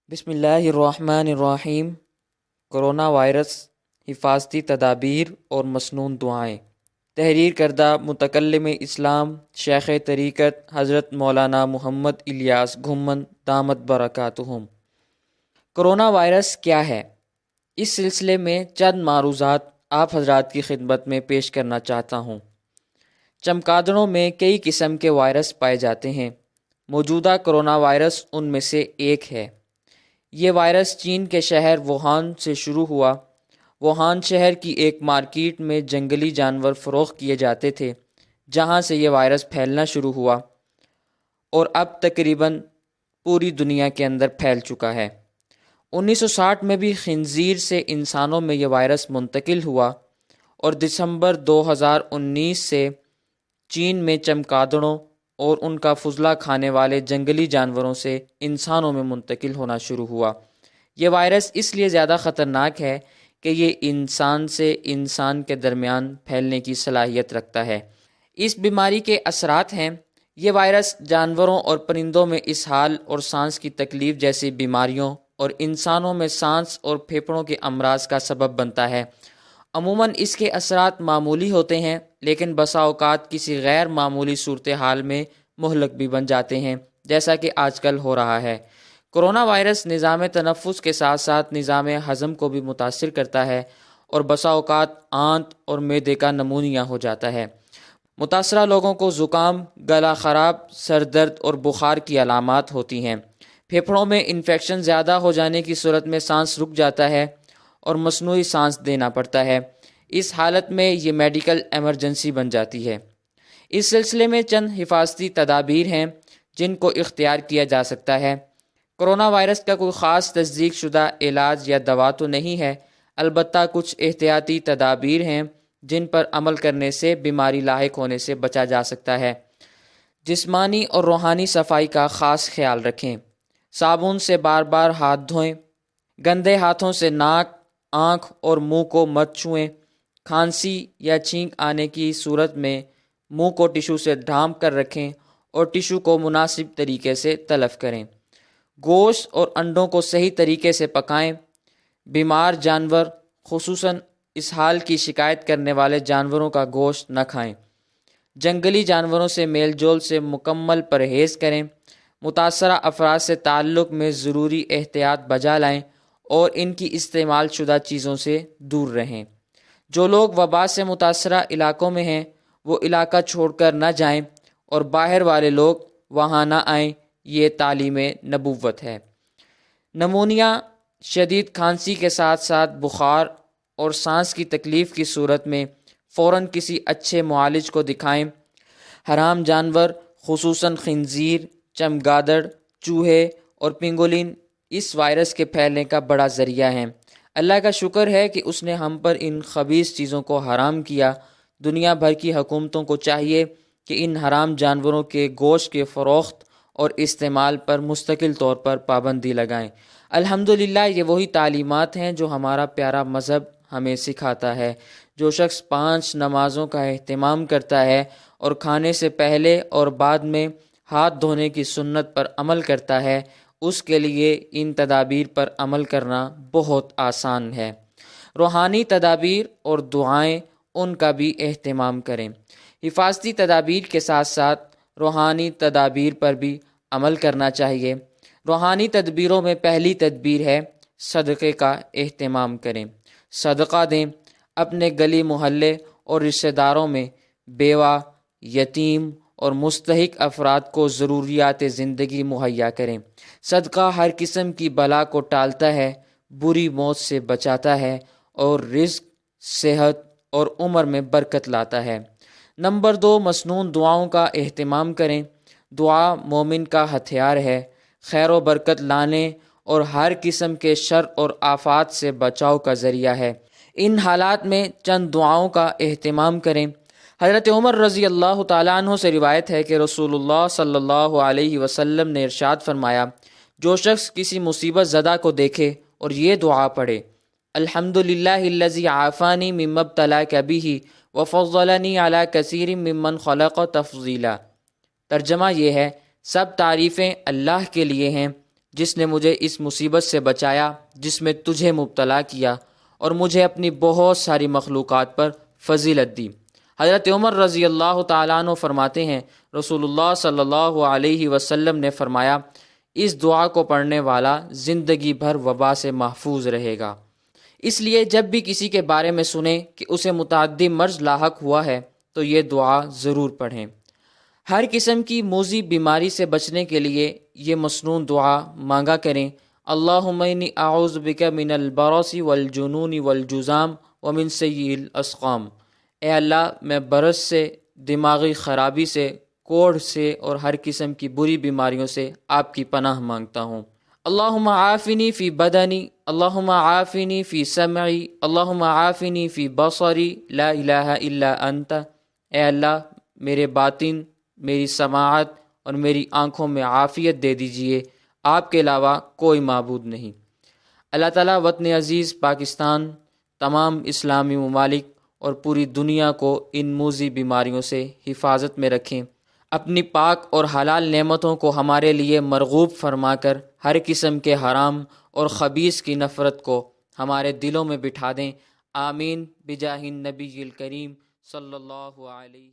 بسم اللہ الرحمن الرحیم۔ کرونا وائرس، حفاظتی تدابیر اور مسنون دعائیں۔ تحریر کردہ متکلم اسلام شیخ طریقت حضرت مولانا محمد الیاس گھمن دامت برکاتہم۔ کرونا وائرس کیا ہے؟ اس سلسلے میں چند معروضات آپ حضرات کی خدمت میں پیش کرنا چاہتا ہوں۔ چمگادڑوں میں کئی قسم کے وائرس پائے جاتے ہیں۔ موجودہ کرونا وائرس ان میں سے ایک ہے۔ یہ وائرس چین کے شہر ووہان سے شروع ہوا۔ ووہان شہر کی ایک مارکیٹ میں جنگلی جانور فروخت کیے جاتے تھے، جہاں سے یہ وائرس پھیلنا شروع ہوا اور اب تقریباً پوری دنیا کے اندر پھیل چکا ہے۔ 1960 میں بھی خنزیر سے انسانوں میں یہ وائرس منتقل ہوا اور دسمبر 2019 سے چین میں چمگادڑوں اور ان کا فضلہ کھانے والے جنگلی جانوروں سے انسانوں میں منتقل ہونا شروع ہوا۔ یہ وائرس اس لیے زیادہ خطرناک ہے کہ یہ انسان سے انسان کے درمیان پھیلنے کی صلاحیت رکھتا ہے۔ اس بیماری کے اثرات ہیں: یہ وائرس جانوروں اور پرندوں میں اسہال اور سانس کی تکلیف جیسی بیماریوں اور انسانوں میں سانس اور پھیپھڑوں کے امراض کا سبب بنتا ہے۔ عموماً اس کے اثرات معمولی ہوتے ہیں، لیکن بسا اوقات کسی غیر معمولی صورتحال میں مہلک بھی بن جاتے ہیں، جیسا کہ آج کل ہو رہا ہے۔ کرونا وائرس نظام تنفس کے ساتھ ساتھ نظام ہضم کو بھی متاثر کرتا ہے اور بسا اوقات آنت اور معدے کا نمونیا ہو جاتا ہے۔ متاثرہ لوگوں کو زکام، گلا خراب، سر درد اور بخار کی علامات ہوتی ہیں۔ پھیپھڑوں میں انفیکشن زیادہ ہو جانے کی صورت میں سانس رک جاتا ہے اور مصنوعی سانس دینا پڑتا ہے۔ اس حالت میں یہ میڈیکل ایمرجنسی بن جاتی ہے۔ اس سلسلے میں چند حفاظتی تدابیر ہیں جن کو اختیار کیا جا سکتا ہے۔ کرونا وائرس کا کوئی خاص تصدیق شدہ علاج یا دوا تو نہیں ہے، البتہ کچھ احتیاطی تدابیر ہیں جن پر عمل کرنے سے بیماری لاحق ہونے سے بچا جا سکتا ہے۔ جسمانی اور روحانی صفائی کا خاص خیال رکھیں۔ صابن سے بار بار ہاتھ دھوئیں۔ گندے ہاتھوں سے ناک، آنکھ اور منہ کو مت چھوئیں۔ کھانسی یا چھینک آنے کی صورت میں منہ کو ٹشو سے ڈھانپ کر رکھیں اور ٹشو کو مناسب طریقے سے تلف کریں۔ گوشت اور انڈوں کو صحیح طریقے سے پکائیں۔ بیمار جانور، خصوصاً اسہال کی شکایت کرنے والے جانوروں کا گوشت نہ کھائیں۔ جنگلی جانوروں سے میل جول سے مکمل پرہیز کریں۔ متاثرہ افراد سے تعلق میں ضروری احتیاط بجا لائیں اور ان کی استعمال شدہ چیزوں سے دور رہیں۔ جو لوگ وبا سے متاثرہ علاقوں میں ہیں وہ علاقہ چھوڑ کر نہ جائیں اور باہر والے لوگ وہاں نہ آئیں، یہ تعلیم نبوت ہے۔ نمونیا، شدید کھانسی کے ساتھ ساتھ بخار اور سانس کی تکلیف کی صورت میں فوراً کسی اچھے معالج کو دکھائیں۔ حرام جانور خصوصاً خنزیر، چمگادڑ، چوہے اور پنگولین اس وائرس کے پھیلنے کا بڑا ذریعہ ہیں۔ اللہ کا شکر ہے کہ اس نے ہم پر ان خبیث چیزوں کو حرام کیا۔ دنیا بھر کی حکومتوں کو چاہیے کہ ان حرام جانوروں کے گوشت کے فروخت اور استعمال پر مستقل طور پر پابندی لگائیں۔ الحمدللہ یہ وہی تعلیمات ہیں جو ہمارا پیارا مذہب ہمیں سکھاتا ہے۔ جو شخص 5 نمازوں کا اہتمام کرتا ہے اور کھانے سے پہلے اور بعد میں ہاتھ دھونے کی سنت پر عمل کرتا ہے، اس کے لیے ان تدابیر پر عمل کرنا بہت آسان ہے۔ روحانی تدابیر اور دعائیں، ان کا بھی اہتمام کریں۔ حفاظتی تدابیر کے ساتھ ساتھ روحانی تدابیر پر بھی عمل کرنا چاہیے۔ روحانی تدبیروں میں پہلی تدبیر ہے صدقے کا اہتمام کریں۔ صدقہ دیں۔ اپنے گلی محلے اور رشتہ داروں میں بیوہ، یتیم اور مستحق افراد کو ضروریات زندگی مہیا کریں۔ صدقہ ہر قسم کی بلا کو ٹالتا ہے، بری موت سے بچاتا ہے اور رزق، صحت اور عمر میں برکت لاتا ہے۔ نمبر 2، مسنون دعاؤں کا اہتمام کریں۔ دعا مومن کا ہتھیار ہے، خیر و برکت لانے اور ہر قسم کے شر اور آفات سے بچاؤ کا ذریعہ ہے۔ ان حالات میں چند دعاؤں کا اہتمام کریں۔ حضرت عمر رضی اللہ تعالیٰ عنہ سے روایت ہے کہ رسول اللہ صلی اللہ علیہ وسلم نے ارشاد فرمایا، جو شخص کسی مصیبت زدہ کو دیکھے اور یہ دعا پڑھے، الحمدللہ الذی عافانی مما ابتلاک بہ وفضلنی علی کثیر ممن خلق تفضیلا۔ ترجمہ یہ ہے، سب تعریفیں اللہ کے لیے ہیں جس نے مجھے اس مصیبت سے بچایا جس میں تجھے مبتلا کیا اور مجھے اپنی بہت ساری مخلوقات پر فضیلت دی۔ حضرت عمر رضی اللہ تعالیٰ عنہ فرماتے ہیں رسول اللہ صلی اللہ علیہ وسلم نے فرمایا اس دعا کو پڑھنے والا زندگی بھر وبا سے محفوظ رہے گا۔ اس لیے جب بھی کسی کے بارے میں سنیں کہ اسے متعدی مرض لاحق ہوا ہے تو یہ دعا ضرور پڑھیں۔ ہر قسم کی موذی بیماری سے بچنے کے لیے یہ مسنون دعا مانگا کریں۔ اللہم انی اعوذ بک من البرص والجنون والجذام ومن سیء الاسقام۔ اے اللہ میں برس سے، دماغی خرابی سے، کوڑھ سے اور ہر قسم کی بری بیماریوں سے آپ کی پناہ مانگتا ہوں۔ اللہم عافنی فی بدنی، اللہم عافنی فی سمعی، اللہم عافنی فی بصری، لا الہ الا انت۔ اے اللہ میرے باطن، میری سماعت اور میری آنکھوں میں عافیت دے دیجئے، آپ کے علاوہ کوئی معبود نہیں۔ اللہ تعالیٰ وطن عزیز پاکستان، تمام اسلامی ممالک اور پوری دنیا کو ان موذی بیماریوں سے حفاظت میں رکھیں۔ اپنی پاک اور حلال نعمتوں کو ہمارے لیے مرغوب فرما کر ہر قسم کے حرام اور خبیث کی نفرت کو ہمارے دلوں میں بٹھا دیں۔ آمین بجاہ النبی الکریم صلی اللہ علیہ